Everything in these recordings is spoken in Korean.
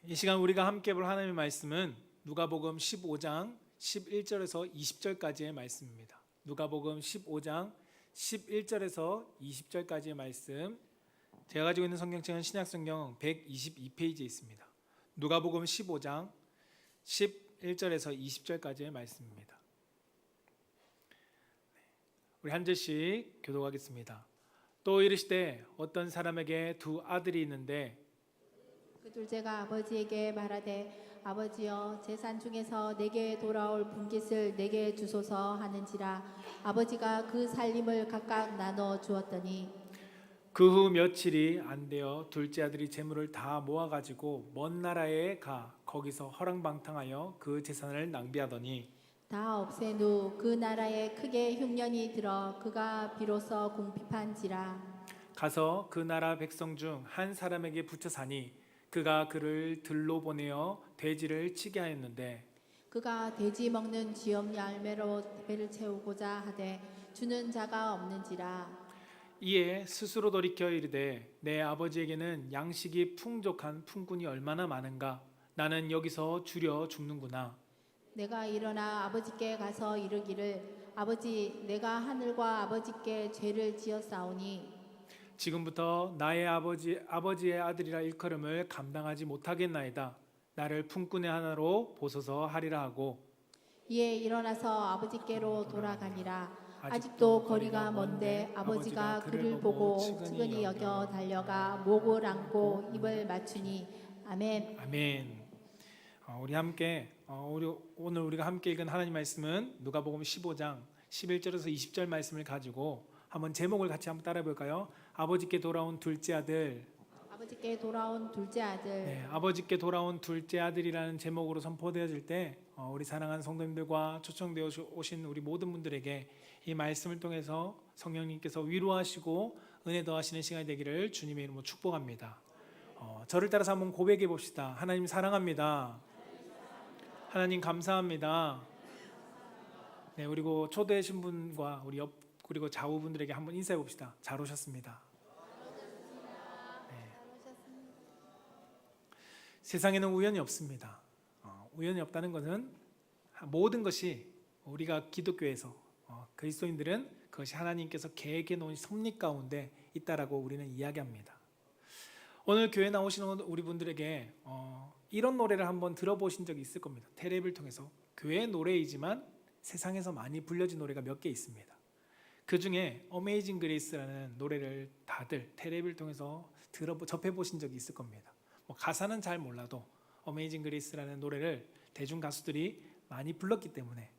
이 시간 우리가 함께 볼 하나님의 말씀은 누가복음 15장 11절에서 20절까지의 말씀입니다. 누가복음 15장 11절에서 20절까지의 말씀. 제가 가지고 있는 성경책은 신약성경 122페이지에 있습니다. 누가복음 15장 11절에서 20절까지의 말씀입니다. 우리 한 절씩 교독하겠습니다. 또 이르시되 어떤 사람에게 두 아들이 있는데 그 둘째가 아버지에게 말하되 아버지여 재산 중에서 내게 돌아올 분깃을 내게 주소서 하는지라. 아버지가 그 살림을 각각 나눠 주었더니 그 후 며칠이 안 되어 둘째 아들이 재물을 다 모아가지고 먼 나라에 가 거기서 허랑방탕하여 그 재산을 낭비하더니 다 없앤 후 그 나라에 크게 흉년이 들어 그가 비로소 궁핍한지라. 가서 그 나라 백성 중 한 사람에게 붙여 사니 그가 그를 들로 보내어 돼지를 치게 하였는데 그가 돼지 먹는 쥐염 열매로 배를 채우고자 하되 주는 자가 없는지라. 이에 스스로 돌이켜 이르되 내 아버지에게는 양식이 풍족한 품꾼이 얼마나 많은가. 나는 여기서 줄여 죽는구나. 내가 일어나 아버지께 가서 이르기를 아버지 내가 하늘과 아버지께 죄를 지었사오니 지금부터 나의 아버지의 아들이라 일컬음을 감당하지 못하겠나이다. 나를 품꾼의 하나로 보소서 하리라 하고 이에 일어나서 아버지께로 돌아가니라. 아직도 거리가 먼데 아버지가 그를 보고 측은히 여겨 달려가 목을 안고 입을 맞추니 아멘. 아멘. 우리 함께 오늘 우리가 함께 읽은 하나님 말씀은 누가복음 15장 11절에서 20절 말씀을 가지고 한번 제목을 같이 한번 따라 볼까요? 아버지께 돌아온 둘째 아들. 아버지께 돌아온 둘째 아들. 네, 아버지께 돌아온 둘째 아들이라는 제목으로 선포되어질 때 우리 사랑하는 성도님들과 초청되어 오신 우리 모든 분들에게 이 말씀을 통해서 성령님께서 위로하시고 은혜 더하시는 시간이 되기를 주님의 이름으로 축복합니다. 저를 따라서 한번 고백해 봅시다. 하나님 사랑합니다. 하나님 감사합니다. 네, 그리고 초대하신 분과 우리 그리고 좌우분들에게 한번 인사해 봅시다. 잘 오셨습니다. 네. 세상에는 우연이 없습니다. 우연이 없다는 것은 모든 것이 우리가 기독교에서 그리스도인들은 그것이 하나님께서 계획해 놓은 섭리 가운데 있다라고 우리는 이야기합니다. 오늘 교회 나오시는 우리 분들에게 이런 노래를 한번 들어보신 적이 있을 겁니다. 테레비를 통해서 교회 노래이지만 세상에서 많이 불려진 노래가 몇 개 있습니다. 그 중에 어메이징 그레이스라는 노래를 다들 테레비를 통해서 접해보신 적이 있을 겁니다. 가사는 잘 몰라도 어메이징 그레이스라는 노래를 대중 가수들이 많이 불렀기 때문에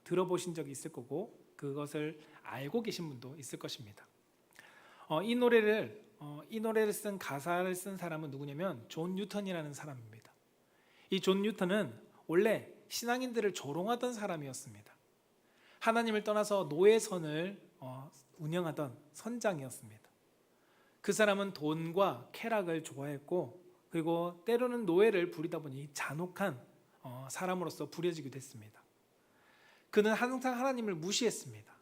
들어보신 적이 있을 거고 그것을 알고 계신 분도 있을 것입니다. 이 노래를 쓴 가사를 쓴 사람은 누구냐면 존 뉴턴이라는 사람입니다. 이 존 뉴턴은 원래 신앙인들을 조롱하던 사람이었습니다. 하나님을 떠나서 노예선을 운영하던 선장이었습니다. 그 사람은 돈과 쾌락을 좋아했고 그리고 때로는 노예를 부리다 보니 잔혹한 사람으로서 부려지기도 했습니다. 그는 항상 하나님을 무시했습니다.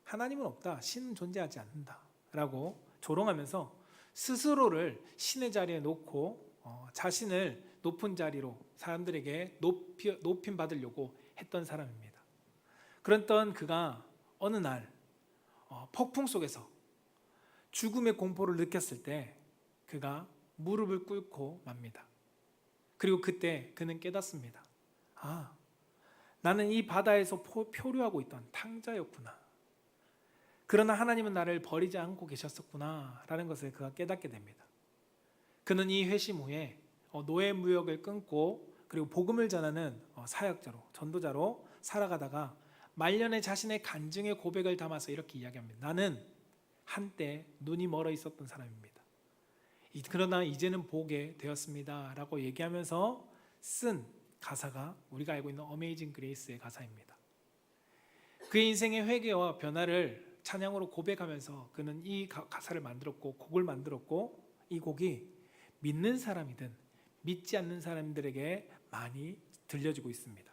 하나님은 없다, 신은 존재하지 않는다 라고 조롱하면서 스스로를 신의 자리에 놓고 자신을 높은 자리로 사람들에게 높임 받으려고 했던 사람입니다. 그랬던 그가 어느 날 폭풍 속에서 죽음의 공포를 느꼈을 때 그가 무릎을 꿇고 맙니다. 그리고 그때 그는 깨닫습니다. 나는 이 바다에서 표류하고 있던 탕자였구나. 그러나 하나님은 나를 버리지 않고 계셨었구나 라는 것을 그가 깨닫게 됩니다. 그는 이 회심 후에 노예 무역을 끊고 그리고 복음을 전하는 사역자로 전도자로 살아가다가 말년에 자신의 간증의 고백을 담아서 이렇게 이야기합니다. 나는 한때 눈이 멀어 있었던 사람입니다. 그러나 이제는 보게 되었습니다 라고 얘기하면서 쓴 가사가 우리가 알고 있는 어메이징 그레이스의 가사입니다. 그의 인생의 회개와 변화를 찬양으로 고백하면서 그는 이 가사를 만들었고 곡을 만들었고 이 곡이 믿는 사람이든 믿지 않는 사람들에게 많이 들려지고 있습니다.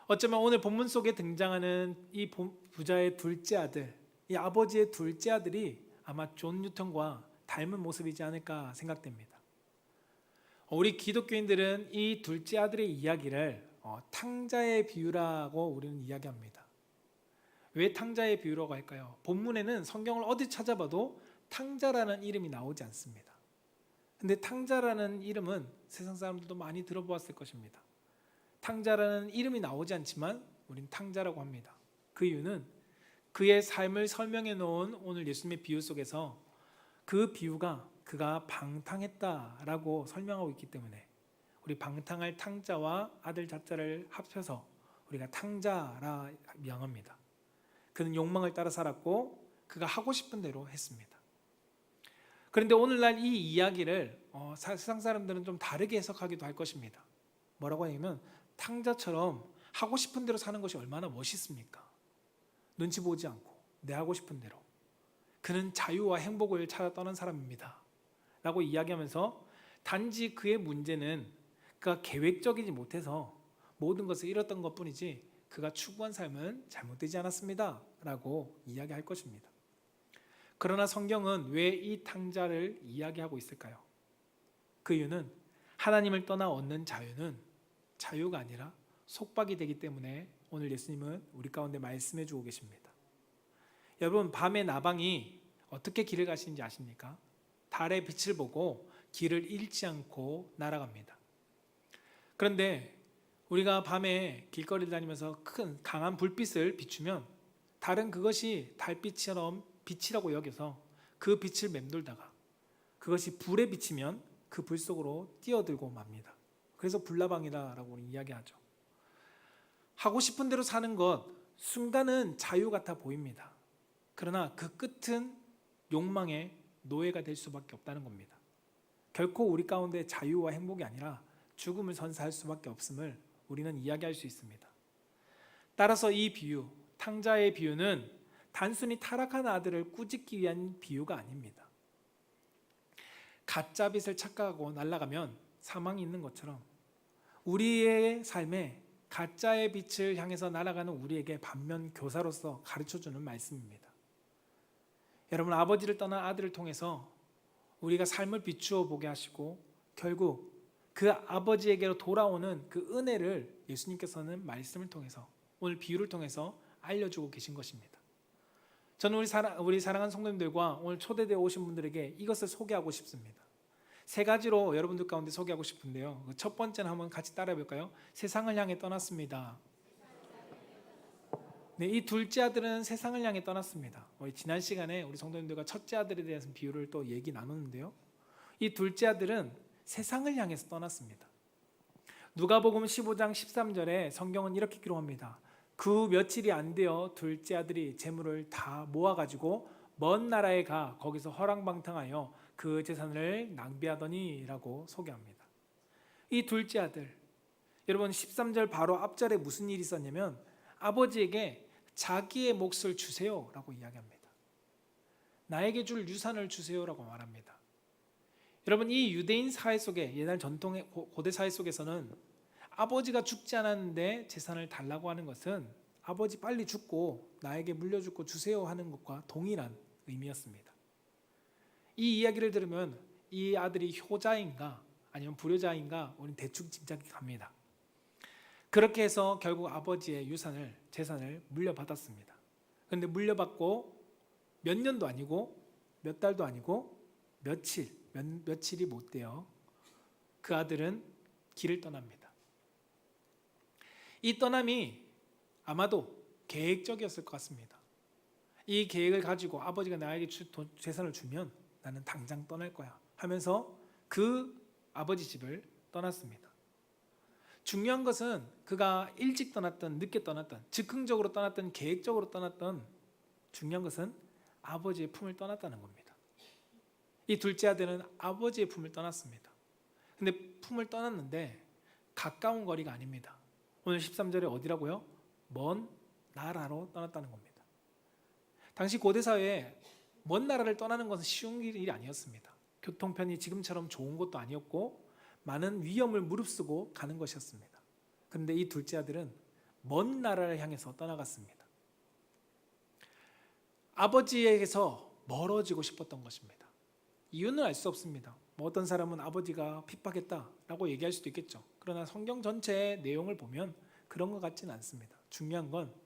어쩌면 오늘 본문 속에 등장하는 이 부자의 둘째 아들, 이 아버지의 둘째 아들이 아마 존 뉴턴과 닮은 모습이지 않을까 생각됩니다. 우리 기독교인들은 이 둘째 아들의 이야기를 탕자의 비유라고 우리는 이야기합니다. 왜 탕자의 비유라고 할까요? 본문에는 성경을 어디 찾아봐도 탕자라는 이름이 나오지 않습니다. 근데 탕자라는 이름은 세상 사람들도 많이 들어보았을 것입니다. 탕자라는 이름이 나오지 않지만 우린 탕자라고 합니다. 그 이유는 그의 삶을 설명해 놓은 오늘 예수님의 비유 속에서 그 비유가 그가 방탕했다라고 설명하고 있기 때문에 우리 방탕할 탕자와 아들 자자를 합쳐서 우리가 탕자라 명합니다. 그는 욕망을 따라 살았고 그가 하고 싶은 대로 했습니다. 그런데 오늘날 이 이야기를 세상 사람들은 좀 다르게 해석하기도 할 것입니다. 뭐라고 하냐면 탕자처럼 하고 싶은 대로 사는 것이 얼마나 멋있습니까? 눈치 보지 않고 내 하고 싶은 대로. 그는 자유와 행복을 찾아 떠난 사람입니다 라고 이야기하면서 단지 그의 문제는 그가 계획적이지 못해서 모든 것을 잃었던 것뿐이지 그가 추구한 삶은 잘못되지 않았습니다 라고 이야기할 것입니다. 그러나 성경은 왜 이 탕자를 이야기하고 있을까요? 그 이유는 하나님을 떠나 얻는 자유는 자유가 아니라 속박이 되기 때문에 오늘 예수님은 우리 가운데 말씀해 주고 계십니다. 여러분, 밤에 나방이 어떻게 길을 가시는지 아십니까? 달의 빛을 보고 길을 잃지 않고 날아갑니다. 그런데 우리가 밤에 길거리를 다니면서 큰 강한 불빛을 비추면 달은 그것이 달빛처럼 빛이라고 여겨서 그 빛을 맴돌다가 그것이 불에 비치면 그 불 속으로 뛰어들고 맙니다. 그래서 불나방이다라고 이야기하죠. 하고 싶은 대로 사는 것 순간은 자유 같아 보입니다. 그러나 그 끝은 욕망의 노예가 될 수밖에 없다는 겁니다. 결코 우리 가운데 자유와 행복이 아니라 죽음을 선사할 수밖에 없음을 우리는 이야기할 수 있습니다. 따라서 이 비유, 탕자의 비유는 단순히 타락한 아들을 꾸짖기 위한 비유가 아닙니다. 가짜 빛을 착각하고 날아가면 사망이 있는 것처럼 우리의 삶에 가짜의 빛을 향해서 날아가는 우리에게 반면 교사로서 가르쳐주는 말씀입니다. 여러분, 아버지를 떠난 아들을 통해서 우리가 삶을 비추어 보게 하시고 결국 그 아버지에게로 돌아오는 그 은혜를 예수님께서는 말씀을 통해서 오늘 비유를 통해서 알려주고 계신 것입니다. 저는 우리 사랑하는 성도님들과 오늘 초대되어 오신 분들에게 이것을 소개하고 싶습니다. 세 가지로 여러분들 가운데 소개하고 싶은데요. 첫 번째는 한번 같이 따라해 볼까요? 세상을 향해 떠났습니다. 네, 이 둘째 아들은 세상을 향해 떠났습니다. 우리 지난 시간에 우리 성도님들과 첫째 아들에 대해서 비유를 또 얘기 나눴는데요. 이 둘째 아들은 세상을 향해서 떠났습니다. 누가복음 15장 13절에 성경은 이렇게 기록합니다. 그 며칠이 안 되어 둘째 아들이 재물을 다 모아가지고 먼 나라에 가 거기서 허랑방탕하여 그 재산을 낭비하더니라고 소개합니다. 이 둘째 아들, 여러분 13절 바로 앞절에 무슨 일이 있었냐면 아버지에게 자기의 몫을 주세요라고 이야기합니다. 나에게 줄 유산을 주세요라고 말합니다. 여러분, 이 유대인 사회 속에 옛날 전통의 고대 사회 속에서는 아버지가 죽지 않았는데 재산을 달라고 하는 것은 아버지 빨리 죽고 나에게 물려주고 주세요 하는 것과 동일한 의미였습니다. 이 이야기를 들으면 이 아들이 효자인가 아니면 불효자인가 우리는 대충 짐작이 갑니다. 그렇게 해서 결국 아버지의 유산을 재산을 물려받았습니다. 그런데 물려받고 몇 년도 아니고 몇 달도 아니고 며칠이 못 돼요. 그 아들은 길을 떠납니다. 이 떠남이 아마도 계획적이었을 것 같습니다. 이 계획을 가지고 아버지가 나에게 재산을 주면 나는 당장 떠날 거야 하면서 그 아버지 집을 떠났습니다. 중요한 것은 그가 일찍 떠났던 늦게 떠났던 즉흥적으로 떠났던 계획적으로 떠났던 중요한 것은 아버지의 품을 떠났다는 겁니다. 이 둘째 아들은 아버지의 품을 떠났습니다. 근데 품을 떠났는데 가까운 거리가 아닙니다. 오늘 13절에 어디라고요? 먼 나라로 떠났다는 겁니다. 당시 고대 사회에 먼 나라를 떠나는 것은 쉬운 일이 아니었습니다. 교통편이 지금처럼 좋은 것도 아니었고 많은 위험을 무릅쓰고 가는 것이었습니다. 그런데 이 둘째 아들은 먼 나라를 향해서 떠나갔습니다. 아버지에게서 멀어지고 싶었던 것입니다. 이유는 알 수 없습니다. 뭐 어떤 사람은 아버지가 핍박했다라고 얘기할 수도 있겠죠. 그러나 성경 전체의 내용을 보면 그런 것 같지는 않습니다. 중요한 건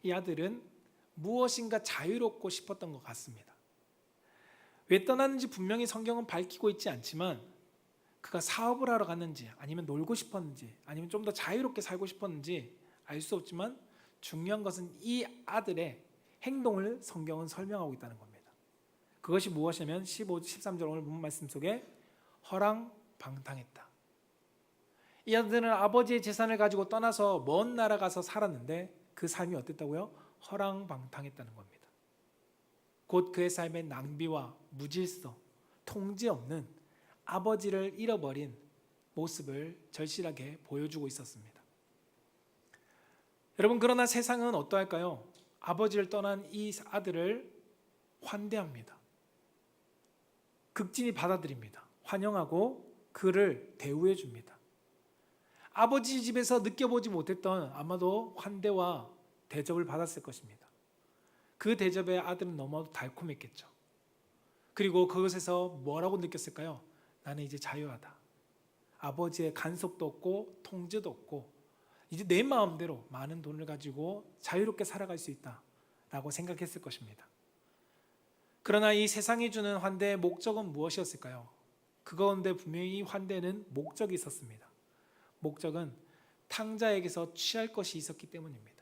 이 아들은 무엇인가 자유롭고 싶었던 것 같습니다. 왜 떠났는지 분명히 성경은 밝히고 있지 않지만 그가 사업을 하러 갔는지 아니면 놀고 싶었는지 아니면 좀 더 자유롭게 살고 싶었는지 알 수 없지만 중요한 것은 이 아들의 행동을 성경은 설명하고 있다는 겁니다. 그것이 무엇이냐면 15, 13절 오늘 본 말씀 속에 허랑방탕했다. 이 아들은 아버지의 재산을 가지고 떠나서 먼 나라 가서 살았는데 그 삶이 어땠다고요? 허랑방탕했다는 겁니다. 곧 그의 삶의 낭비와 무질서, 통제 없는 아버지를 잃어버린 모습을 절실하게 보여주고 있었습니다. 여러분, 그러나 세상은 어떠할까요? 아버지를 떠난 이 아들을 환대합니다. 극진히 받아들입니다. 환영하고 그를 대우해 줍니다. 아버지 집에서 느껴보지 못했던 아마도 환대와 대접을 받았을 것입니다. 그 대접에 아들은 너무나도 달콤했겠죠. 그리고 그것에서 뭐라고 느꼈을까요? 나는 이제 자유하다. 아버지의 간섭도 없고 통제도 없고 이제 내 마음대로 많은 돈을 가지고 자유롭게 살아갈 수 있다라고 생각했을 것입니다. 그러나 이 세상이 주는 환대의 목적은 무엇이었을까요? 그 가운데 분명히 이 환대는 목적이 있었습니다. 목적은 탕자에게서 취할 것이 있었기 때문입니다.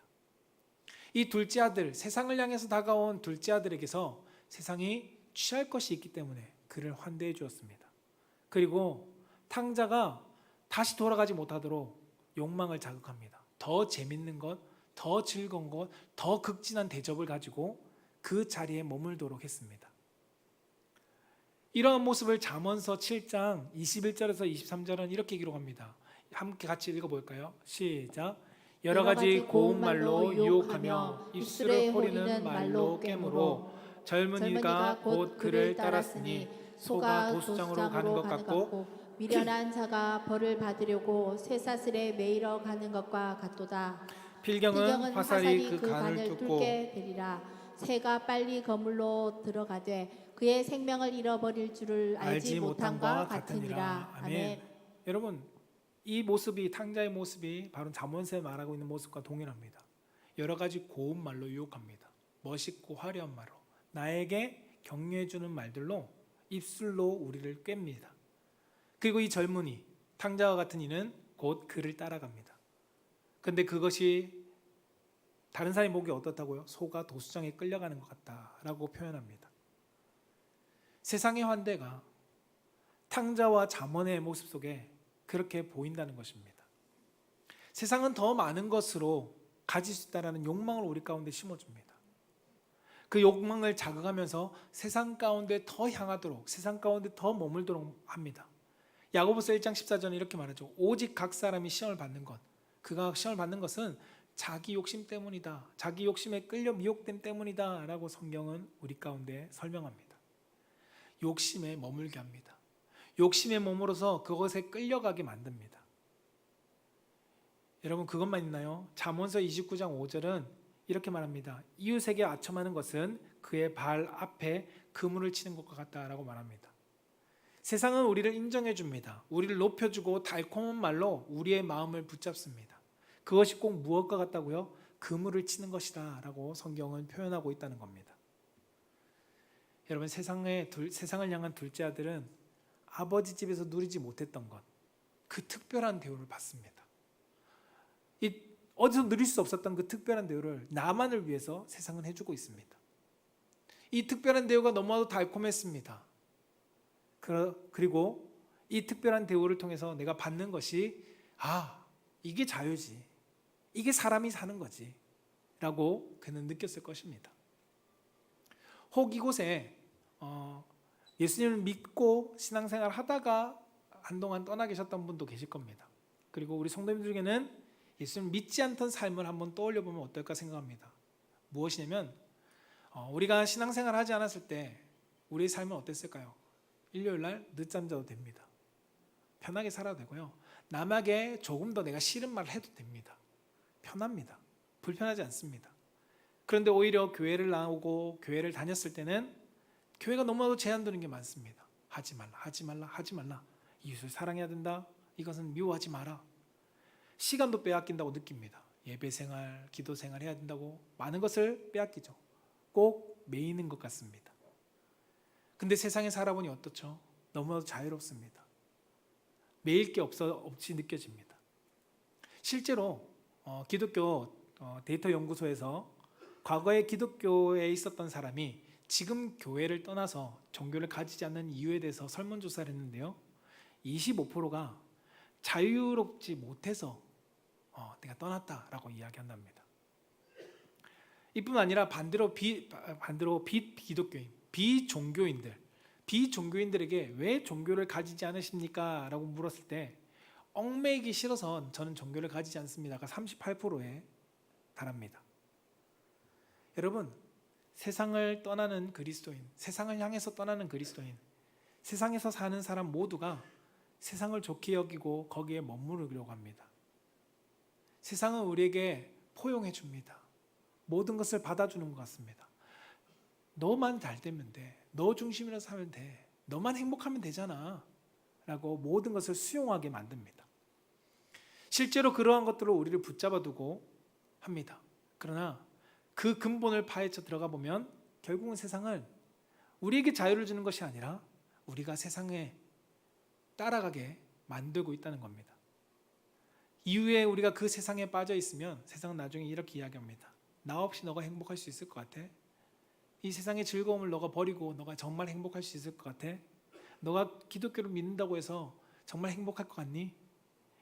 이 둘째 아들, 세상을 향해서 다가온 둘째 아들에게서 세상이 취할 것이 있기 때문에 그를 환대해 주었습니다. 그리고 탕자가 다시 돌아가지 못하도록 욕망을 자극합니다. 더 재밌는 것, 더 즐거운 것, 더 극진한 대접을 가지고 그 자리에 머물도록 했습니다. 이러한 모습을 잠언서 7장 21절에서 23절은 이렇게 기록합니다. 함께 같이 읽어볼까요? 시작. 여러 가지 고운 말로 유혹하며 입술에 호리는 말로 깨물어 젊은이가 곧 그를 따랐으니 소가 도수장으로 가는 것 같고 미련한 자가 벌을 받으려고 쇠사슬에 매이러 가는 것과 같도다. 필경은 화살이 그 간을 뚫고 뚫게 되리라. 새가 빨리 거물로 들어가되 그의 생명을 잃어버릴 줄을 알지 못함과 같으니라. 아멘. 여러분, 이 모습이 탕자의 모습이 바로 잠언서에 말하고 있는 모습과 동일합니다. 여러 가지 고운 말로 유혹합니다. 멋있고 화려한 말로 나에게 격려해 주는 말들로 입술로 우리를 꿰입니다. 그리고 이 젊은이 탕자와 같은 이는 곧 그를 따라갑니다. 그런데 그것이 다른 사람이 보기에 어떻다고요? 소가 도수장에 끌려가는 것 같다라고 표현합니다. 세상의 환대가 탕자와 잠언의 모습 속에 그렇게 보인다는 것입니다. 세상은 더 많은 것으로 가질 수 있다는 욕망을 우리 가운데 심어줍니다. 그 욕망을 자극하면서 세상 가운데 더 향하도록, 세상 가운데 더 머물도록 합니다. 야고보서 1장 14절은 이렇게 말하죠. 오직 각 사람이 시험을 받는 것, 그가 시험을 받는 것은 자기 욕심 때문이다. 자기 욕심에 끌려 미혹됨 때문이다 라고 성경은 우리 가운데 설명합니다. 욕심에 머물게 합니다. 욕심에 머물어서 그것에 끌려가게 만듭니다. 여러분, 그것만 있나요? 잠언서 29장 5절은 이렇게 말합니다. 이웃에게 아첨하는 것은 그의 발 앞에 그물을 치는 것과 같다라고 말합니다. 세상은 우리를 인정해 줍니다. 우리를 높여주고 달콤한 말로 우리의 마음을 붙잡습니다. 그것이 꼭 무엇과 같다고요? 그물을 치는 것이다 라고 성경은 표현하고 있다는 겁니다. 여러분, 세상을 향한 둘째 아들은 아버지 집에서 누리지 못했던 것, 그 특별한 대우를 받습니다. 어디서 누릴 수 없었던 그 특별한 대우를 나만을 위해서 세상은 해주고 있습니다. 이 특별한 대우가 너무나도 달콤했습니다. 그리고 이 특별한 대우를 통해서 내가 받는 것이 이게 자유지, 이게 사람이 사는 거지 라고 그는 느꼈을 것입니다. 혹 이곳에 예수님을 믿고 신앙생활 하다가 한동안 떠나 계셨던 분도 계실 겁니다. 그리고 우리 성도님들 중에는 예수님을 믿지 않던 삶을 한번 떠올려 보면 어떨까 생각합니다. 무엇이냐면 우리가 신앙생활 하지 않았을 때 우리의 삶은 어땠을까요? 일요일날 늦잠 자도 됩니다. 편하게 살아도 되고요. 남에게 조금 더 내가 싫은 말을 해도 됩니다. 편합니다. 불편하지 않습니다. 그런데 오히려 교회를 나오고 교회를 다녔을 때는 교회가 너무나도 제한되는 게 많습니다. 하지 말라, 하지 말라, 하지 말라. 이웃을 사랑해야 된다. 이것은 미워하지 마라. 시간도 빼앗긴다고 느낍니다. 예배 생활, 기도 생활 해야 된다고 많은 것을 빼앗기죠. 꼭 매이는 것 같습니다. 근데 세상에 살아보니 어떻죠? 너무나도 자유롭습니다. 매일 게 없이 느껴집니다. 실제로 기독교 데이터 연구소에서 과거에 기독교에 있었던 사람이 지금 교회를 떠나서 종교를 가지지 않는 이유에 대해서 설문조사를 했는데요. 25%가 자유롭지 못해서 내가 떠났다라고 이야기한답니다. 이뿐만 아니라 반대로 비기독교인, 비종교인들에게 왜 종교를 가지지 않으십니까? 라고 물었을 때 얽매이기 싫어서 저는 종교를 가지지 않습니다가 38%에 달합니다. 여러분, 세상을 떠나는 그리스도인, 세상을 향해서 떠나는 그리스도인, 세상에서 사는 사람 모두가 세상을 좋게 여기고 거기에 머무르려고 합니다. 세상은 우리에게 포용해 줍니다. 모든 것을 받아주는 것 같습니다. 너만 잘 되면 돼. 너 중심으로 살면 돼. 너만 행복하면 되잖아. 라고 모든 것을 수용하게 만듭니다. 실제로 그러한 것들로 우리를 붙잡아두고 합니다. 그러나 그 근본을 파헤쳐 들어가 보면 결국은 세상은 우리에게 자유를 주는 것이 아니라 우리가 세상에 따라가게 만들고 있다는 겁니다. 이후에 우리가 그 세상에 빠져 있으면 세상은 나중에 이렇게 이야기합니다. 나 없이 너가 행복할 수 있을 것 같아? 이 세상의 즐거움을 너가 버리고 너가 정말 행복할 수 있을 것 같아? 너가 기독교를 믿는다고 해서 정말 행복할 것 같니?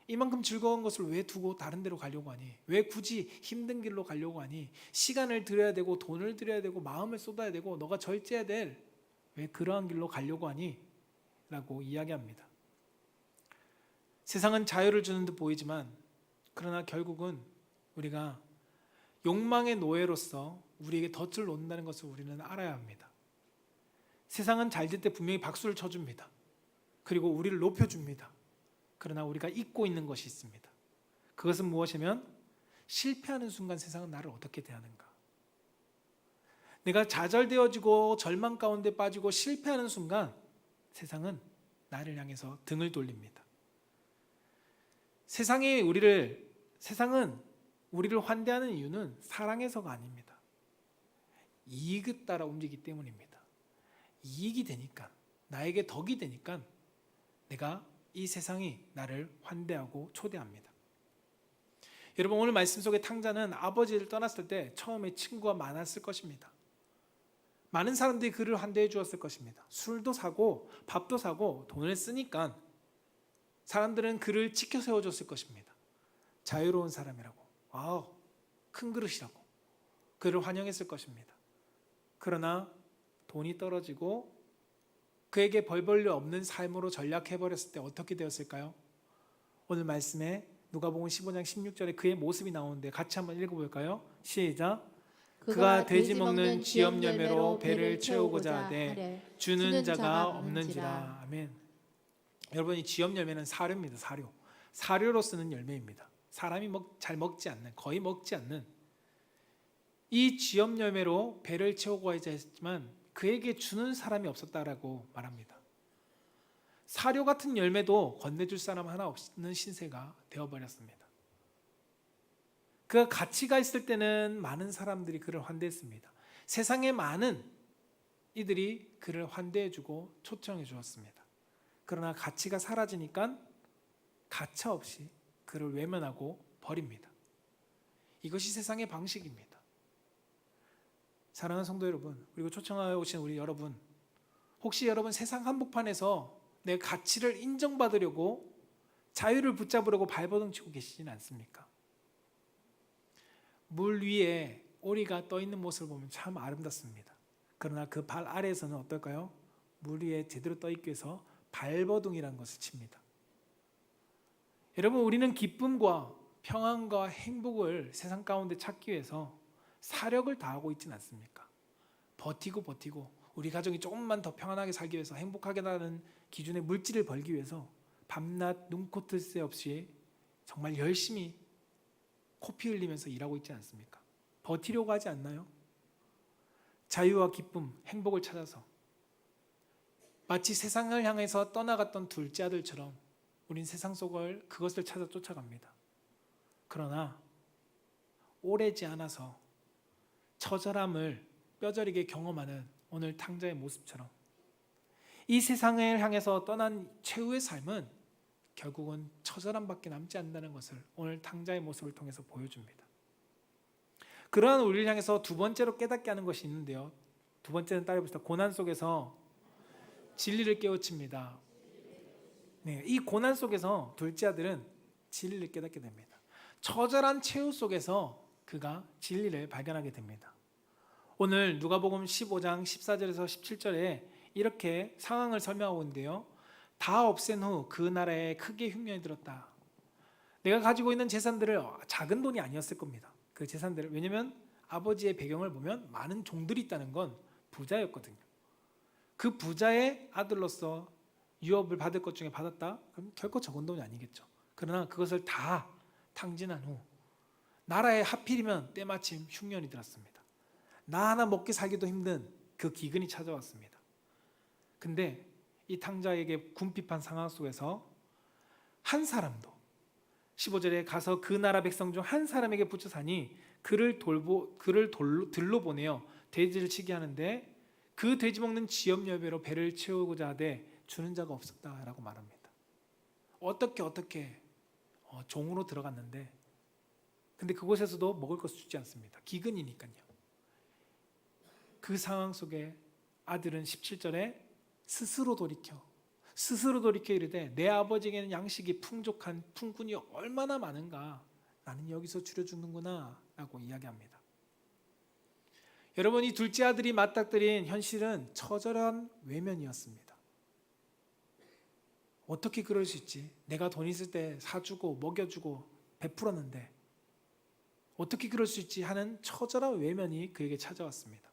이만큼 즐거운 것을 왜 두고 다른 데로 가려고 하니? 왜 굳이 힘든 길로 가려고 하니? 시간을 들여야 되고 돈을 들여야 되고 마음을 쏟아야 되고 너가 절제해야 될 왜 그러한 길로 가려고 하니? 라고 이야기합니다. 세상은 자유를 주는 듯 보이지만 그러나 결국은 우리가 욕망의 노예로서 우리에게 덫을 놓는다는 것을 우리는 알아야 합니다. 세상은 잘 될 때 분명히 박수를 쳐줍니다. 그리고 우리를 높여줍니다. 그러나 우리가 잊고 있는 것이 있습니다. 그것은 무엇이냐면 실패하는 순간 세상은 나를 어떻게 대하는가. 내가 좌절되어지고 절망 가운데 빠지고 실패하는 순간 세상은 나를 향해서 등을 돌립니다. 세상은 우리를 환대하는 이유는 사랑해서가 아닙니다. 이익에 따라 움직이기 때문입니다. 이익이 되니까, 나에게 덕이 되니까 내가 이 세상이 나를 환대하고 초대합니다. 여러분, 오늘 말씀 속의 탕자는 아버지를 떠났을 때 처음에 친구가 많았을 것입니다. 많은 사람들이 그를 환대해 주었을 것입니다. 술도 사고 밥도 사고 돈을 쓰니까 사람들은 그를 지켜 세워줬을 것입니다. 자유로운 사람이라고, 와우, 큰 그릇이라고 그를 환영했을 것입니다. 그러나 돈이 떨어지고 그에게 벌벌 일 없는 삶으로 전락해버렸을 때 어떻게 되었을까요? 오늘 말씀에 누가복음 15장 16절에 그의 모습이 나오는데 같이 한번 읽어볼까요? 시작. 그가 돼지 먹는 지엽 열매로 배를 채우고자 하되 주는 자가 없는지라. 아멘. 여러분, 이 지엽 열매는 사료입니다. 사료로 쓰는 열매입니다. 사람이 잘 먹지 않는, 거의 먹지 않는 이 지엽 열매로 배를 채우고자 했지만 그에게 주는 사람이 없었다라고 말합니다. 사료 같은 열매도 건네줄 사람 하나 없는 신세가 되어버렸습니다. 그가 가치가 있을 때는 많은 사람들이 그를 환대했습니다. 세상에 많은 이들이 그를 환대해주고 초청해 주었습니다. 그러나 가치가 사라지니까 가차없이 그를 외면하고 버립니다. 이것이 세상의 방식입니다. 사랑하는 성도 여러분, 그리고 초청하여 오신 우리 여러분, 혹시 여러분 세상 한복판에서 내 가치를 인정받으려고 자유를 붙잡으려고 발버둥 치고 계시지는 않습니까? 물 위에 오리가 떠 있는 모습을 보면 참 아름답습니다. 그러나 그 발 아래에서는 어떨까요? 물 위에 제대로 떠 있기 위해서 발버둥이라는 것을 칩니다. 여러분, 우리는 기쁨과 평안과 행복을 세상 가운데 찾기 위해서 사력을 다하고 있지는 않습니까? 버티고 우리 가정이 조금만 더 평안하게 살기 위해서, 행복하게 나는 기준의 물질을 벌기 위해서 밤낮 눈코 뜰 새 없이 정말 열심히 코피 흘리면서 일하고 있지 않습니까? 버티려고 하지 않나요? 자유와 기쁨, 행복을 찾아서 마치 세상을 향해서 떠나갔던 둘째 아들처럼 우린 세상 속을 그것을 찾아 쫓아갑니다. 그러나 오래지 않아서 처절함을 뼈저리게 경험하는 오늘 탕자의 모습처럼 이 세상을 향해서 떠난 최후의 삶은 결국은 처절함밖에 남지 않는다는 것을 오늘 탕자의 모습을 통해서 보여줍니다. 그러한 우리를 향해서 두 번째로 깨닫게 하는 것이 있는데요. 두 번째는 따라해봅시다. 고난 속에서 진리를 깨우칩니다. 네, 이 고난 속에서 둘째 아들은 진리를 깨닫게 됩니다. 처절한 최후 속에서 그가 진리를 발견하게 됩니다. 오늘 누가복음 15장 14절에서 17절에 이렇게 상황을 설명하고 있는데요. 다 없앤 후 그 나라에 크게 흉년이 들었다. 내가 가지고 있는 재산들을 작은 돈이 아니었을 겁니다. 그 재산들을, 왜냐하면 아버지의 배경을 보면 많은 종들이 있다는 건 부자였거든요. 그 부자의 아들로서 유업을 받을 것 중에 받았다? 그럼 결코 적은 돈이 아니겠죠. 그러나 그것을 다 탕진한 후 나라에 하필이면 때마침 흉년이 들었습니다. 나 하나 먹기 살기도 힘든 그 기근이 찾아왔습니다. 근데 이 탕자에게 궁핍한 상황 속에서 한 사람도 15절에 가서 그 나라 백성 중 한 사람에게 붙여 사니 그를 들로 보내어 돼지를 치게 하는데 그 돼지 먹는 지엽여배로 배를 채우고자 하되 주는 자가 없었다라고 말합니다. 어떻게 종으로 들어갔는데 근데 그곳에서도 먹을 것을 주지 않습니다. 기근이니까요. 그 상황 속에 아들은 17절에 스스로 돌이켜 이르되 내 아버지에게는 양식이 풍족한 품꾼이 얼마나 많은가, 나는 여기서 줄여 죽는구나 라고 이야기합니다. 여러분, 이 둘째 아들이 맞닥뜨린 현실은 처절한 외면이었습니다. 어떻게 그럴 수 있지? 내가 돈 있을 때 사주고 먹여주고 베풀었는데 어떻게 그럴 수 있지 하는 처절한 외면이 그에게 찾아왔습니다.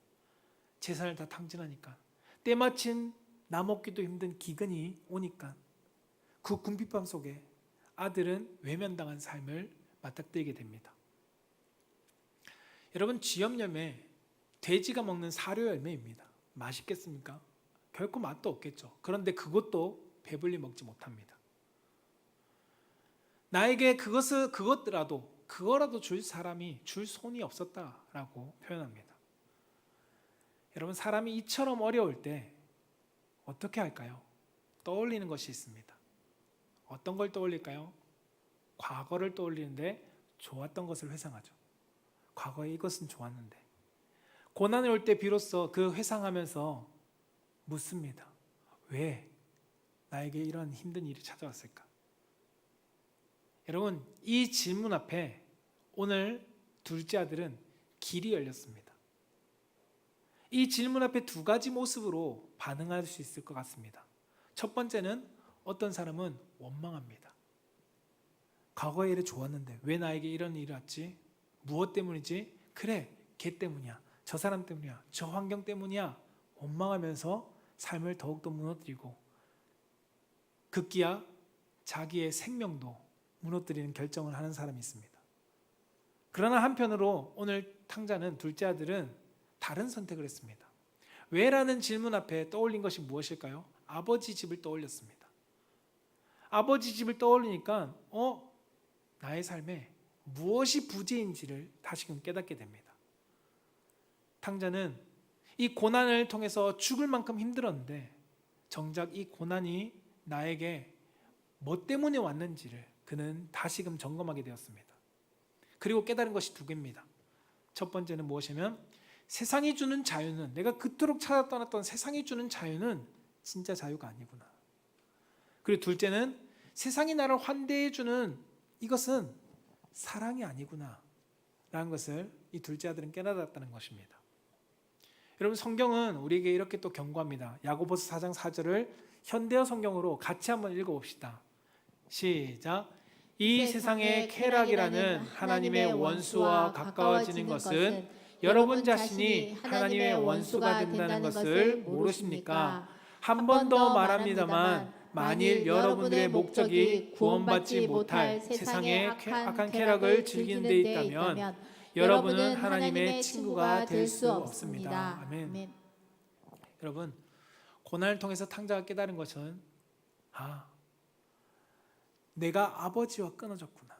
재산을 다 탕진하니까, 때마침 나 먹기도 힘든 기근이 오니까 그 궁핍함 속에 아들은 외면당한 삶을 맞닥뜨리게 됩니다. 여러분, 쥐염염에 돼지가 먹는 사료 열매입니다. 맛있겠습니까? 결코 맛도 없겠죠. 그런데 그것도 배불리 먹지 못합니다. 나에게 그거라도 줄 사람이, 줄 손이 없었다라고 표현합니다. 여러분, 사람이 이처럼 어려울 때 어떻게 할까요? 떠올리는 것이 있습니다. 어떤 걸 떠올릴까요? 과거를 떠올리는데 좋았던 것을 회상하죠. 과거에 이것은 좋았는데. 고난이 올 때 비로소 그 회상하면서 묻습니다. 왜 나에게 이런 힘든 일이 찾아왔을까? 여러분, 이 질문 앞에 오늘 둘째 아들은 길이 열렸습니다. 이 질문 앞에 두 가지 모습으로 반응할 수 있을 것 같습니다. 첫 번째는 어떤 사람은 원망합니다. 과거에 이래 좋았는데 왜 나에게 이런 일이 왔지? 무엇 때문이지? 그래, 걔 때문이야. 저 사람 때문이야. 저 환경 때문이야. 원망하면서 삶을 더욱더 무너뜨리고 급기야 자기의 생명도 무너뜨리는 결정을 하는 사람이 있습니다. 그러나 한편으로 오늘 탕자는, 둘째 아들은 다른 선택을 했습니다. 왜라는 질문 앞에 떠올린 것이 무엇일까요? 아버지 집을 떠올렸습니다. 아버지 집을 떠올리니까 나의 삶에 무엇이 부재인지를 다시금 깨닫게 됩니다. 탕자는 이 고난을 통해서 죽을 만큼 힘들었는데 정작 이 고난이 나에게 뭐 때문에 왔는지를 그는 다시금 점검하게 되었습니다. 그리고 깨달은 것이 두 개입니다. 첫 번째는 무엇이냐면 세상이 주는 자유는, 내가 그토록 찾아 떠났던 세상이 주는 자유는 진짜 자유가 아니구나. 그리고 둘째는 세상이 나를 환대해 주는 이것은 사랑이 아니구나 라는 것을 이 둘째 아들은 깨달았다는 것입니다. 여러분, 성경은 우리에게 이렇게 또 경고합니다. 야고보서 4장 4절을 현대어 성경으로 같이 한번 읽어봅시다. 시작. 이 세상의 쾌락이라는 하나님의 원수와 가까워지는 것은 여러분 자신이 하나님의 원수가 된다는 것을 모르십니까? 한 번 더 말합니다만 만일 여러분들의 목적이 구원받지 못할 세상의 악한 쾌락을 즐기는 데 있다면 여러분은 하나님의 친구가 될 수 없습니다. 아멘. 여러분, 고난을 통해서 탕자가 깨달은 것은 내가 아버지와 끊어졌구나.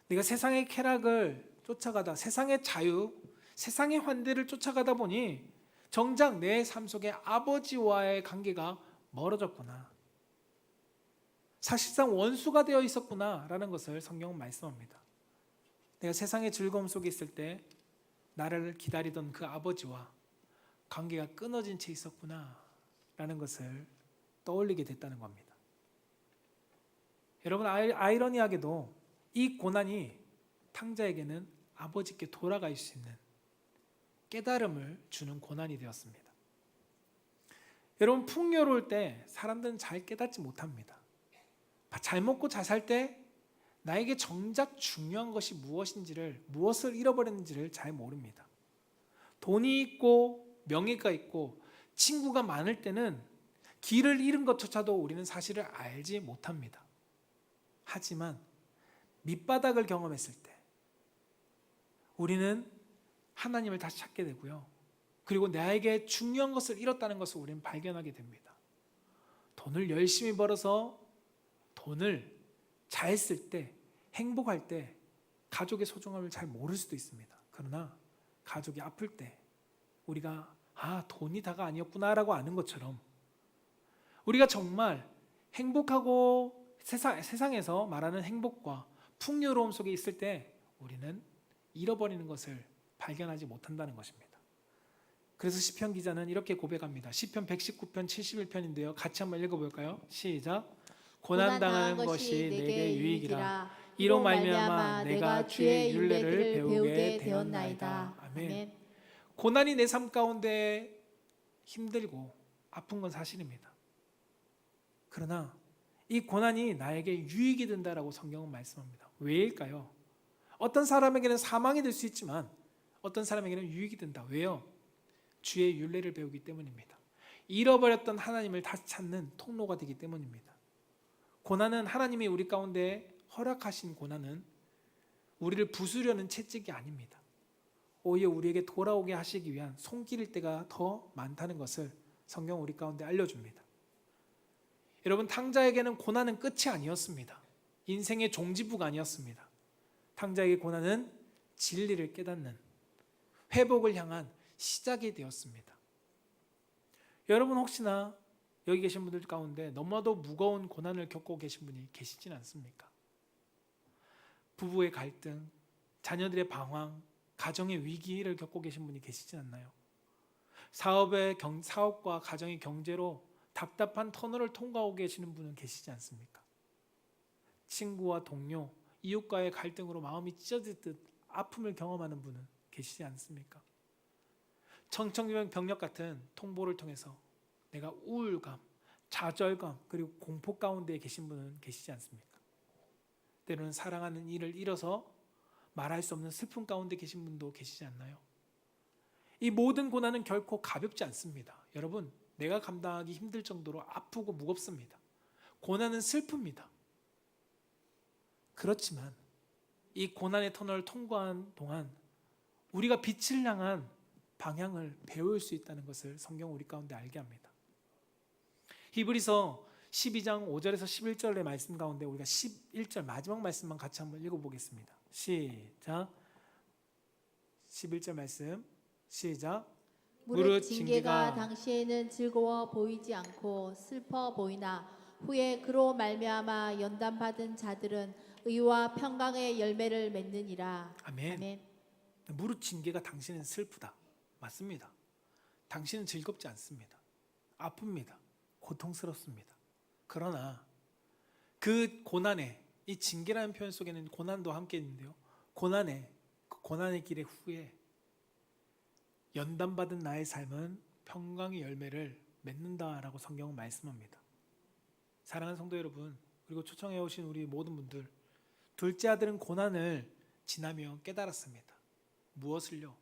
내가 세상의 쾌락을 쫓아가다, 세상의 자유, 세상의 환대를 쫓아가다 보니 정작 내 삶 속에 아버지와의 관계가 멀어졌구나. 사실상 원수가 되어 있었구나라는 것을 성경은 말씀합니다. 내가 세상의 즐거움 속에 있을 때 나를 기다리던 그 아버지와 관계가 끊어진 채 있었구나라는 것을 떠올리게 됐다는 겁니다. 여러분, 아이러니하게도 이 고난이 탕자에게는 아버지께 돌아갈 수 있는 깨달음을 주는 고난이 되었습니다. 여러분, 풍요로울 때 사람들은 잘 깨닫지 못합니다. 잘 먹고 잘 살 때 나에게 정작 중요한 것이 무엇인지를, 무엇을 잃어버렸는지를 잘 모릅니다. 돈이 있고 명예가 있고 친구가 많을 때는 길을 잃은 것조차도 우리는 사실을 알지 못합니다. 하지만 밑바닥을 경험했을 때 우리는 하나님을 다시 찾게 되고요. 그리고 나에게 중요한 것을 잃었다는 것을 우리는 발견하게 됩니다. 돈을 열심히 벌어서 돈을 잘 쓸 때, 행복할 때 가족의 소중함을 잘 모를 수도 있습니다. 그러나 가족이 아플 때 우리가 돈이 다가 아니었구나라고 아는 것처럼 우리가 정말 행복하고 세상에서 말하는 행복과 풍요로움 속에 있을 때 우리는 잃어버리는 것을 발견하지 못한다는 것입니다. 그래서 시편 기자는 이렇게 고백합니다. 시편 119편 71편인데요. 같이 한번 읽어볼까요? 시작. 고난당하는 것이 내게 유익이라. 이로 말미암아 내가 주의 율례를 배우게 되었나이다. 아멘. 고난이 내 삶 가운데 힘들고 아픈 건 사실입니다. 그러나 이 고난이 나에게 유익이 된다라고 성경은 말씀합니다. 왜일까요? 어떤 사람에게는 사망이 될 수 있지만 어떤 사람에게는 유익이 된다. 왜요? 주의 율례를 배우기 때문입니다. 잃어버렸던 하나님을 다시 찾는 통로가 되기 때문입니다. 고난은 하나님이 우리 가운데 허락하신 고난은 우리를 부수려는 채찍이 아닙니다. 오히려 우리에게 돌아오게 하시기 위한 손길일 때가 더 많다는 것을 성경은 우리 가운데 알려줍니다. 여러분, 탕자에게는 고난은 끝이 아니었습니다. 인생의 종지부가 아니었습니다. 탕자에게 고난은 진리를 깨닫는 회복을 향한 시작이 되었습니다. 여러분, 혹시나 여기 계신 분들 가운데 너무나도 무거운 고난을 겪고 계신 분이 계시진 않습니까? 부부의 갈등, 자녀들의 방황, 가정의 위기를 겪고 계신 분이 계시지 않나요? 사업과 가정의 경제로 답답한 터널을 통과하고 계시는 분은 계시지 않습니까? 친구와 동료, 이웃과의 갈등으로 마음이 찢어지듯 아픔을 경험하는 분은 계시지 않습니까? 청천벽력 같은 통보를 통해서 내가 우울감, 좌절감, 그리고 공포 가운데 계신 분은 계시지 않습니까? 때로는 사랑하는 이를 잃어서 말할 수 없는 슬픔 가운데 계신 분도 계시지 않나요? 이 모든 고난은 결코 가볍지 않습니다. 여러분, 내가 감당하기 힘들 정도로 아프고 무겁습니다. 고난은 슬픕니다. 그렇지만 이 고난의 터널을 통과한 동안 우리가 빛을 향한 방향을 배울 수 있다는 것을 성경은 우리 가운데 알게 합니다. 히브리서 12장 5절에서 11절의 말씀 가운데 우리가 11절 마지막 말씀만 같이 한번 읽어보겠습니다. 시작. 11절 말씀 시작. 무릇 징계가 당시에는 즐거워 보이지 않고 슬퍼 보이나 후에 그로 말미암아 연단받은 자들은 의와 평강의 열매를 맺느니라. 아멘. 아멘. 무릇 징계가 당신은 슬프다. 맞습니다. 당신은 즐겁지 않습니다. 아픕니다. 고통스럽습니다. 그러나 그 고난에, 이 징계라는 표현 속에는 고난도 함께 있는데요. 그 고난의 길의 후에 연단받은 나의 삶은 평강의 열매를 맺는다라고 성경은 말씀합니다. 사랑하는 성도 여러분, 그리고 초청해 오신 우리 모든 분들, 둘째 아들은 고난을 지나며 깨달았습니다. 무엇을요?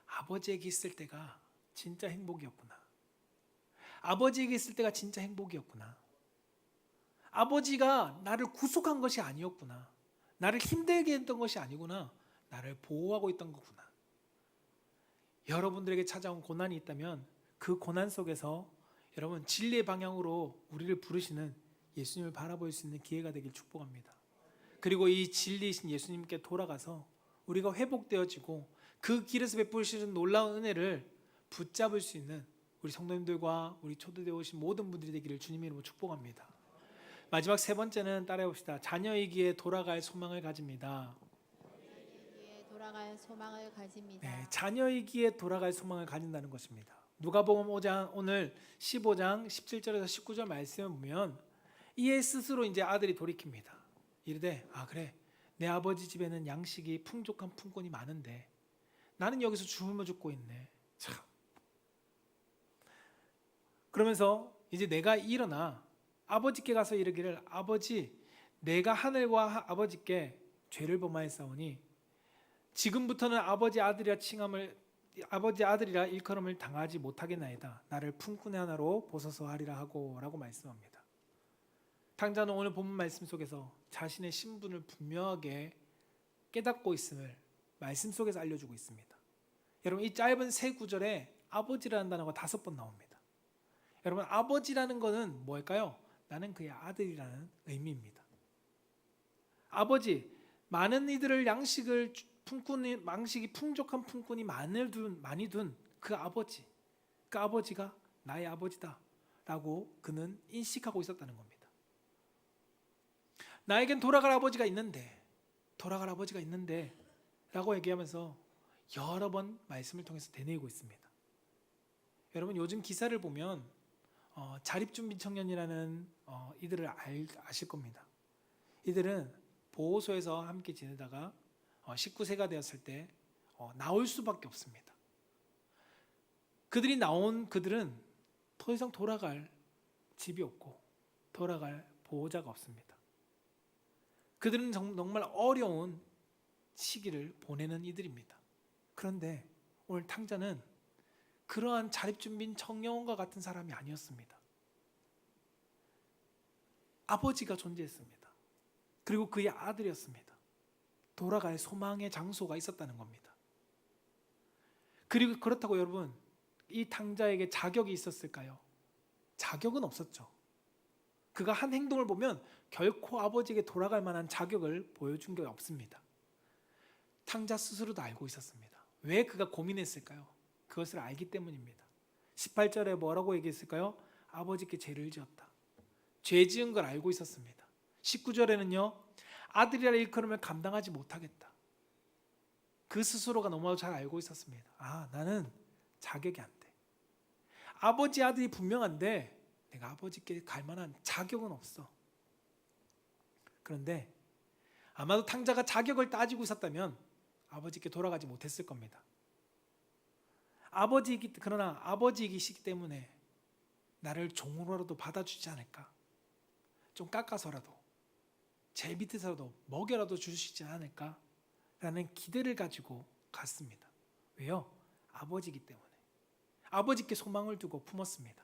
아버지에게 있을 때가 진짜 행복이었구나. 아버지에게 있을 때가 진짜 행복이었구나. 아버지가 나를 구속한 것이 아니었구나. 나를 힘들게 했던 것이 아니구나. 나를 보호하고 있던 거구나. 여러분들에게 찾아온 고난이 있다면 그 고난 속에서 여러분 진리의 방향으로 우리를 부르시는 예수님을 바라볼 수 있는 기회가 되길 축복합니다. 그리고 이 진리이신 예수님께 돌아가서 우리가 회복되어지고 그 길에서 베푸시는 놀라운 은혜를 붙잡을 수 있는 우리 성도님들과 우리 초대되어 오신 모든 분들이 되기를 주님의 이름으로 축복합니다. 마지막 세 번째는 따라해봅시다. 자녀이기에 돌아갈 소망을 가집니다. 돌아갈 소망을 가집니다. 네, 자녀이기에 돌아갈 소망을 가진다는 것입니다. 누가복음 5장 오늘 15장 17절에서 19절 말씀을 보면 이에 스스로 이제 아들이 돌이킵니다. 이르되 그래 내 아버지 집에는 양식이 풍족한 품꾼이 많은데 나는 여기서 굶어 죽고 있네. 참. 그러면서 이제 내가 일어나 아버지께 가서 이르기를 아버지 내가 하늘과 아버지께 죄를 범하였사오니 지금부터는 아버지 아들이라 일컬음을 당하지 못하겠나이다. 나를 품꾼의 하나로 보소서 하리라 하고 라고 말씀합니다. 탕자는 오늘 본문 말씀 속에서 자신의 신분을 분명하게 깨닫고 있음을 말씀 속에서 알려주고 있습니다. 여러분 이 짧은 세 구절에 아버지라는 단어가 5번 나옵니다. 여러분 아버지라는 것은 뭘까요? 나는 그의 아들이라는 의미입니다. 아버지 많은 이들을 양식이 풍족한 품꾼이 많이 둔 그 아버지가 나의 아버지다라고 그는 인식하고 있었다는 겁니다. 나에겐 돌아갈 아버지가 있는데 라고 얘기하면서 여러 번 말씀을 통해서 되뇌이고 있습니다. 여러분 요즘 기사를 보면 자립준비 청년이라는 이들을 아실 겁니다. 이들은 보호소에서 함께 지내다가 19세가 되었을 때 나올 수밖에 없습니다. 그들은 더 이상 돌아갈 집이 없고 돌아갈 보호자가 없습니다. 그들은 정말 어려운 시기를 보내는 이들입니다. 그런데 오늘 탕자는 그러한 자립준비 청년과 같은 사람이 아니었습니다. 아버지가 존재했습니다. 그리고 그의 아들이었습니다. 돌아갈 소망의 장소가 있었다는 겁니다. 그리고 그렇다고 여러분 이 탕자에게 자격이 있었을까요? 자격은 없었죠. 그가 한 행동을 보면 결코 아버지에게 돌아갈 만한 자격을 보여준 게 없습니다. 탕자 스스로도 알고 있었습니다. 왜 그가 고민했을까요? 그것을 알기 때문입니다. 18절에 뭐라고 얘기했을까요? 아버지께 죄를 지었다. 죄 지은 걸 알고 있었습니다. 19절에는요. 아들이라 일컬음을 감당하지 못하겠다. 그 스스로가 너무 잘 알고 있었습니다. 나는 자격이 안 돼. 아버지 아들이 분명한데 내가 아버지께 갈 만한 자격은 없어. 그런데 아마도 탕자가 자격을 따지고 있었다면 아버지께 돌아가지 못했을 겁니다. 그러나 아버지이시기 때문에 나를 종으로라도 받아주지 않을까? 좀 깎아서라도 제 밑에서라도 먹여라도 주시지 않을까? 라는 기대를 가지고 갔습니다. 왜요? 아버지이기 때문에. 아버지께 소망을 두고 품었습니다.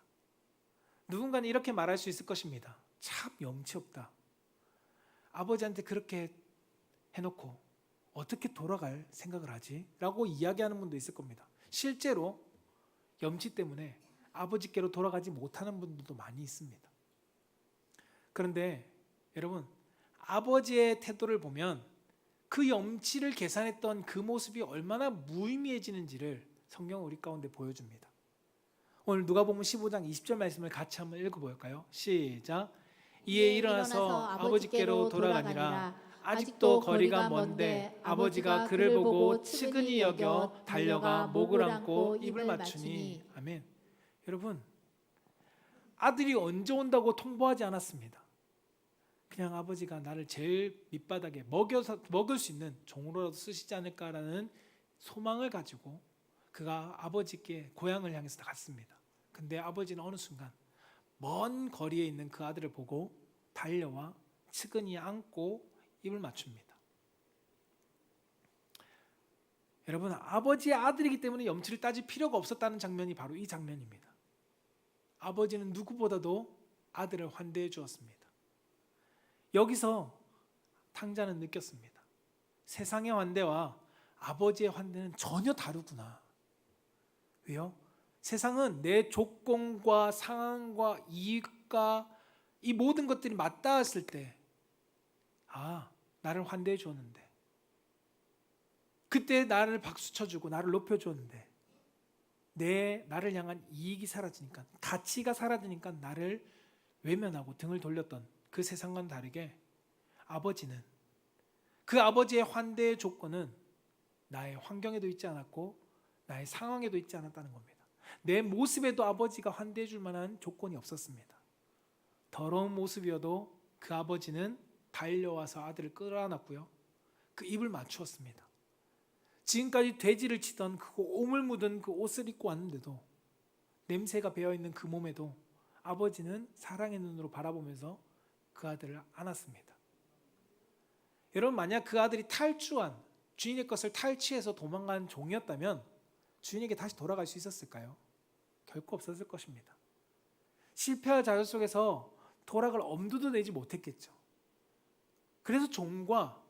누군가는 이렇게 말할 수 있을 것입니다. 참 염치 없다. 아버지한테 그렇게 해놓고 어떻게 돌아갈 생각을 하지? 라고 이야기하는 분도 있을 겁니다. 실제로 염치 때문에 아버지께로 돌아가지 못하는 분들도 많이 있습니다. 그런데 여러분 아버지의 태도를 보면 그 염치를 계산했던 그 모습이 얼마나 무의미해지는지를 성경은 우리 가운데 보여줍니다. 오늘 누가복음 15장 20절 말씀을 같이 한번 읽어볼까요? 시작. 이에 일어나서 아버지께로 돌아가니라. 아직도 거리가 먼데 아버지가 그를 보고 측은히 여겨 달려가 목을 안고 입을 맞추니. 아멘. 여러분 아들이 언제 온다고 통보하지 않았습니다. 그냥 아버지가 나를 제일 밑바닥에 먹을 수 있는 종으로라도 쓰시지 않을까라는 소망을 가지고 그가 아버지께 고향을 향해서 갔습니다. 근데 아버지는 어느 순간 먼 거리에 있는 그 아들을 보고 달려와 측은히 안고 입을 맞춥니다. 여러분 아버지의 아들이기 때문에 염치를 따질 필요가 없었다는 장면이 바로 이 장면입니다. 아버지는 누구보다도 아들을 환대해 주었습니다. 여기서 탕자는 느꼈습니다. 세상의 환대와 아버지의 환대는 전혀 다르구나. 왜요? 세상은 내 조건과 상황과 이익과 이 모든 것들이 맞닿았을 때 나를 환대해 줬는데, 그때 나를 박수 쳐주고 나를 높여줬는데, 나를 향한 이익이 사라지니까, 가치가 사라지니까 나를 외면하고 등을 돌렸던 그 세상과는 다르게 아버지는, 그 아버지의 환대의 조건은 나의 환경에도 있지 않았고 나의 상황에도 있지 않았다는 겁니다. 내 모습에도 아버지가 환대해 줄 만한 조건이 없었습니다. 더러운 모습이어도 그 아버지는 달려와서 아들을 끌어안았고요, 그 입을 맞추었습니다. 지금까지 돼지를 치던 그 오물 묻은 그 옷을 입고 왔는데도, 냄새가 배어있는 그 몸에도 아버지는 사랑의 눈으로 바라보면서 그 아들을 안았습니다. 여러분, 만약 그 아들이 탈주한, 주인의 것을 탈취해서 도망간 종이었다면 주인에게 다시 돌아갈 수 있었을까요? 결코 없었을 것입니다. 실패할 자녀 속에서 돌아갈 엄두도 내지 못했겠죠. 그래서 종과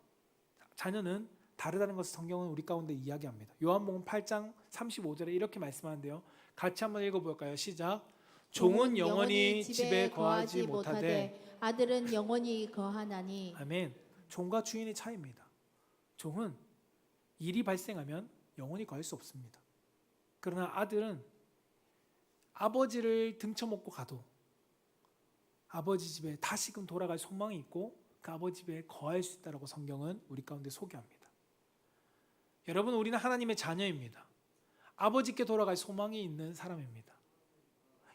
자녀는 다르다는 것을 성경은 우리 가운데 이야기합니다. 요한복음 8장 35절에 이렇게 말씀하는데요, 같이 한번 읽어볼까요? 시작. 종은 영원히 집에 거하지 못하되 아들은 영원히 거하나니. 아멘. 종과 주인의 차이입니다. 종은 일이 발생하면 영원히 거할 수 없습니다. 그러나 아들은 아버지를 등쳐먹고 가도 아버지 집에 다시금 돌아갈 소망이 있고 그 아버지 집에 거할 수 있다고 성경은 우리 가운데 소개합니다. 여러분, 우리는 하나님의 자녀입니다. 아버지께 돌아갈 소망이 있는 사람입니다.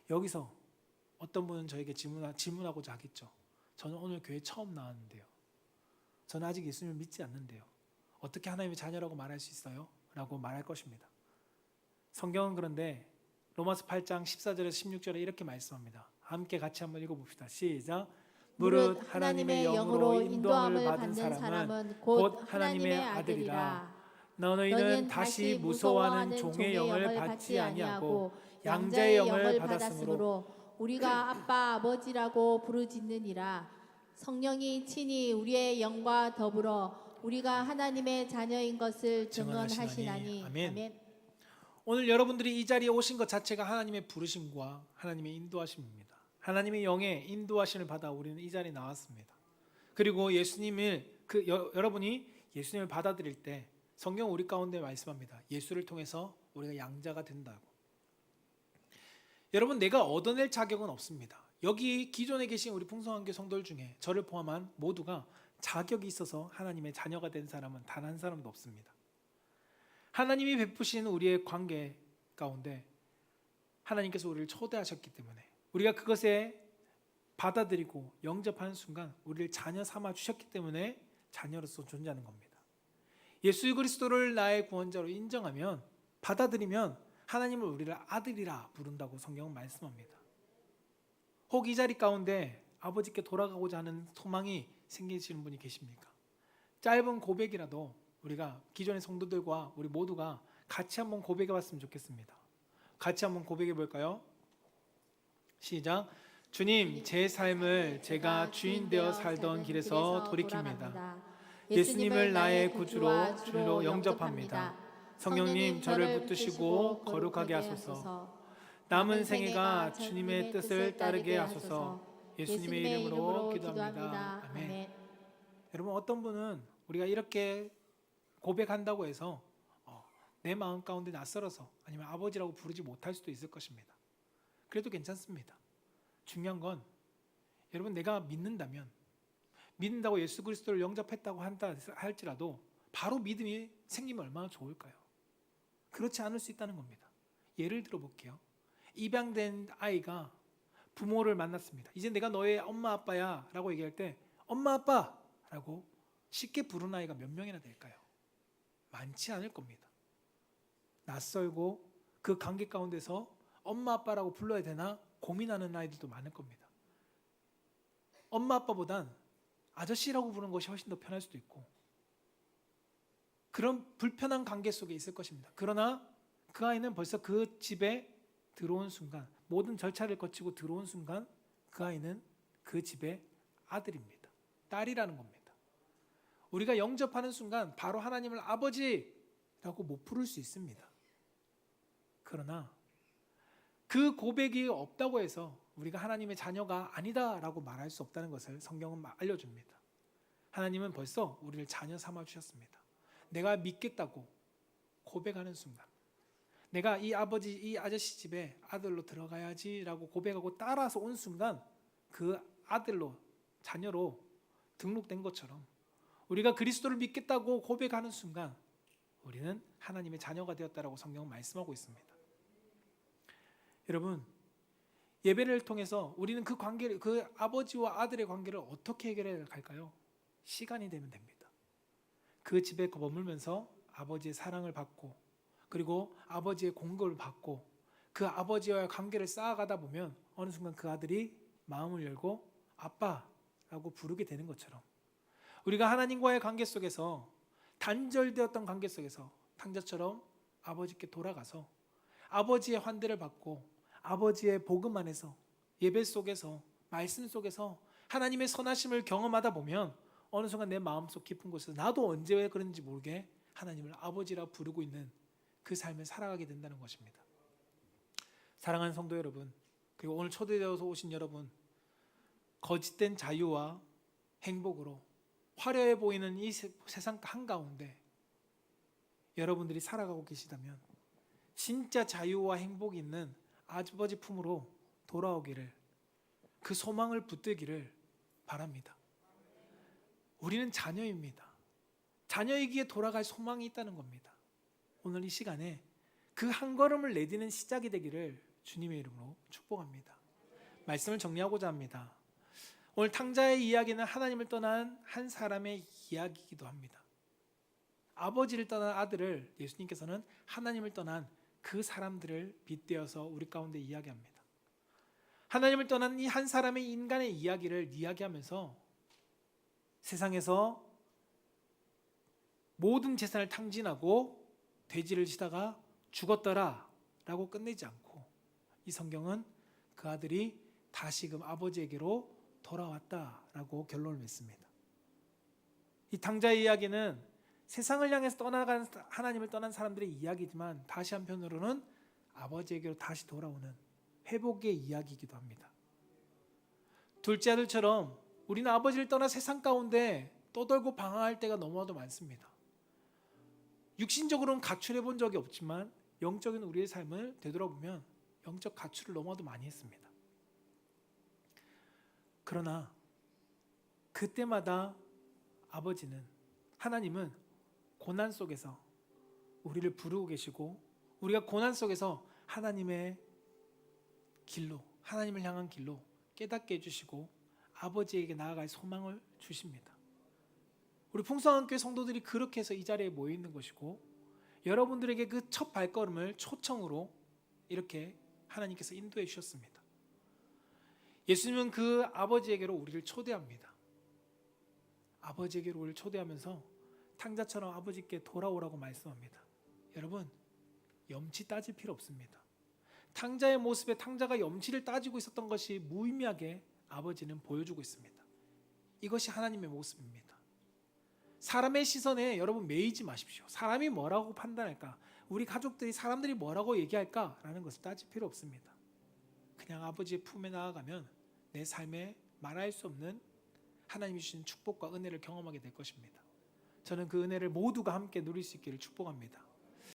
여기서 어떤 분은 저에게 질문하고자 하겠죠. 저는 오늘 교회 처음 나왔는데요, 저는 아직 예수님을 믿지 않는데요, 어떻게 하나님의 자녀라고 말할 수 있어요? 라고 말할 것입니다. 성경은 그런데 로마서 8장 14절에서 16절에 이렇게 말씀합니다. 함께 같이 한번 읽어봅시다. 시작. 무릇 하나님의 영으로 인도함을 받은 사람은 곧 하나님의 아들이라. 너희는 다시 무서워하는 종의 영을 받지 아니하고 양자의 영을 받았으므로 우리가 아빠 아버지라고 부르짖느니라. 성령이 친히 우리의 영과 더불어 우리가 하나님의 자녀인 것을 증언하시나니. 아멘. 오늘 여러분들이 이 자리에 오신 것 자체가 하나님의 부르심과 하나님의 인도하심입니다. 하나님의 영의 인도하심을 받아 우리는 이 자리에 나왔습니다. 그리고 여러분이 예수님을 받아들일 때 성경 우리 가운데 말씀합니다. 예수를 통해서 우리가 양자가 된다고. 여러분, 내가 얻어낼 자격은 없습니다. 여기 기존에 계신 우리 풍성한교 성도들 중에 저를 포함한 모두가 자격이 있어서 하나님의 자녀가 된 사람은 단 한 사람도 없습니다. 하나님이 베푸신 우리의 관계 가운데 하나님께서 우리를 초대하셨기 때문에 우리가 그것에 받아들이고 영접하는 순간 우리를 자녀 삼아 주셨기 때문에 자녀로서 존재하는 겁니다. 예수 그리스도를 나의 구원자로 인정하면, 받아들이면 하나님은 우리를 아들이라 부른다고 성경은 말씀합니다. 혹 이 자리 가운데 아버지께 돌아가고자 하는 소망이 생기시는 분이 계십니까? 짧은 고백이라도 우리가 기존의 성도들과 우리 모두가 같이 한번 고백해 봤으면 좋겠습니다. 같이 한번 고백해 볼까요? 시작. 주님, 제 삶을 제가 주인 되어 살던 길에서 돌이킵니다. 예수님을 나의 구주로 주로 영접합니다. 성령님, 저를 붙드시고 거룩하게 하소서. 남은 생애가 주님의 뜻을 따르게 하소서. 예수님의 이름으로 기도합니다. 아멘. 여러분, 어떤 분은 우리가 이렇게 고백한다고 해서 내 마음 가운데 낯설어서 아니면 아버지라고 부르지 못할 수도 있을 것입니다. 그래도 괜찮습니다. 중요한 건 여러분, 내가 믿는다고 예수 그리스도를 영접했다고 한다 할지라도 바로 믿음이 생기면 얼마나 좋을까요? 그렇지 않을 수 있다는 겁니다. 예를 들어 볼게요. 입양된 아이가 부모를 만났습니다. 이제 내가 너의 엄마 아빠야 라고 얘기할 때 엄마 아빠 라고 쉽게 부르는 아이가 몇 명이나 될까요? 많지 않을 겁니다. 낯설고 그 관계 가운데서 엄마 아빠라고 불러야 되나 고민하는 아이들도 많을 겁니다. 엄마 아빠보단 아저씨라고 부르는 것이 훨씬 더 편할 수도 있고, 그런 불편한 관계 속에 있을 것입니다. 그러나 그 아이는 벌써 그 집에 들어온 순간, 모든 절차를 거치고 들어온 순간 그 아이는 그 집의 아들입니다. 딸이라는 겁니다. 우리가 영접하는 순간 바로 하나님을 아버지라고 못 부를 수 있습니다. 그러나 그 고백이 없다고 해서 우리가 하나님의 자녀가 아니다라고 말할 수 없다는 것을 성경은 알려줍니다. 하나님은 벌써 우리를 자녀 삼아 주셨습니다. 내가 믿겠다고 고백하는 순간, 내가 이 아저씨 집에 아들로 들어가야지라고 고백하고 따라서 온 순간 그 아들로, 자녀로 등록된 것처럼 우리가 그리스도를 믿겠다고 고백하는 순간 우리는 하나님의 자녀가 되었다라고 성경은 말씀하고 있습니다. 여러분, 예배를 통해서 우리는 그 관계를, 그 아버지와 아들의 관계를 어떻게 해결해야 할까요? 시간이 되면 됩니다. 그 집에 머물면서 아버지의 사랑을 받고, 그리고 아버지의 공급을 받고, 그 아버지와의 관계를 쌓아가다 보면 어느 순간 그 아들이 마음을 열고 아빠라고 부르게 되는 것처럼, 우리가 하나님과의 관계 속에서 단절되었던 관계 속에서 탕자처럼 아버지께 돌아가서 아버지의 환대를 받고 아버지의 복음 안에서, 예배 속에서, 말씀 속에서 하나님의 선하심을 경험하다 보면 어느 순간 내 마음속 깊은 곳에서 나도 언제 왜 그런지 모르게 하나님을 아버지라 부르고 있는 그 삶을 살아가게 된다는 것입니다. 사랑하는 성도 여러분, 그리고 오늘 초대되어서 오신 여러분, 거짓된 자유와 행복으로 화려해 보이는 이 세상 한가운데 여러분들이 살아가고 계시다면 진짜 자유와 행복이 있는 아버지 품으로 돌아오기를, 그 소망을 붙들기를 바랍니다. 우리는 자녀입니다. 자녀이기에 돌아갈 소망이 있다는 겁니다. 오늘 이 시간에 그 한 걸음을 내디는 시작이 되기를 주님의 이름으로 축복합니다. 말씀을 정리하고자 합니다. 오늘 탕자의 이야기는 하나님을 떠난 한 사람의 이야기이기도 합니다. 아버지를 떠난 아들을 예수님께서는 하나님을 떠난 그 사람들을 빗대어서 우리 가운데 이야기합니다. 하나님을 떠난 이 한 사람의 인간의 이야기를 이야기하면서 세상에서 모든 재산을 탕진하고 돼지를 치다가 죽었더라 라고 끝내지 않고, 이 성경은 그 아들이 다시금 아버지에게로 돌아왔다라고 결론을 맺습니다. 이 탕자의 이야기는 세상을 향해서 떠나간 하나님을 떠난 사람들의 이야기지만 다시 한편으로는 아버지에게로 다시 돌아오는 회복의 이야기이기도 합니다. 둘째 아들처럼 우리는 아버지를 떠나 세상 가운데 떠돌고 방황할 때가 너무나도 많습니다. 육신적으로는 가출해 본 적이 없지만 영적인 우리의 삶을 되돌아보면 영적 가출을 너무나도 많이 했습니다. 그러나 그때마다 아버지는, 하나님은 고난 속에서 우리를 부르고 계시고, 우리가 고난 속에서 하나님의 길로, 하나님을 향한 길로 깨닫게 해주시고 아버지에게 나아갈 소망을 주십니다. 우리 풍성한교회 성도들이 그렇게 해서 이 자리에 모여 있는 것이고, 여러분들에게 그 첫 발걸음을 초청으로 이렇게 하나님께서 인도해 주셨습니다. 예수님은 그 아버지에게로 우리를 초대합니다. 아버지에게로 우리를 초대하면서 탕자처럼 아버지께 돌아오라고 말씀합니다. 여러분, 염치 따질 필요 없습니다. 탕자의 모습에 탕자가 염치를 따지고 있었던 것이 무의미하게 아버지는 보여주고 있습니다. 이것이 하나님의 모습입니다. 사람의 시선에 여러분 매이지 마십시오. 사람이 뭐라고 판단할까? 우리 가족들이, 사람들이 뭐라고 얘기할까라는 것을 따질 필요 없습니다. 그냥 아버지의 품에 나아가면 내 삶에 말할 수 없는 하나님이 주신 축복과 은혜를 경험하게 될 것입니다. 저는 그 은혜를 모두가 함께 누릴 수 있기를 축복합니다.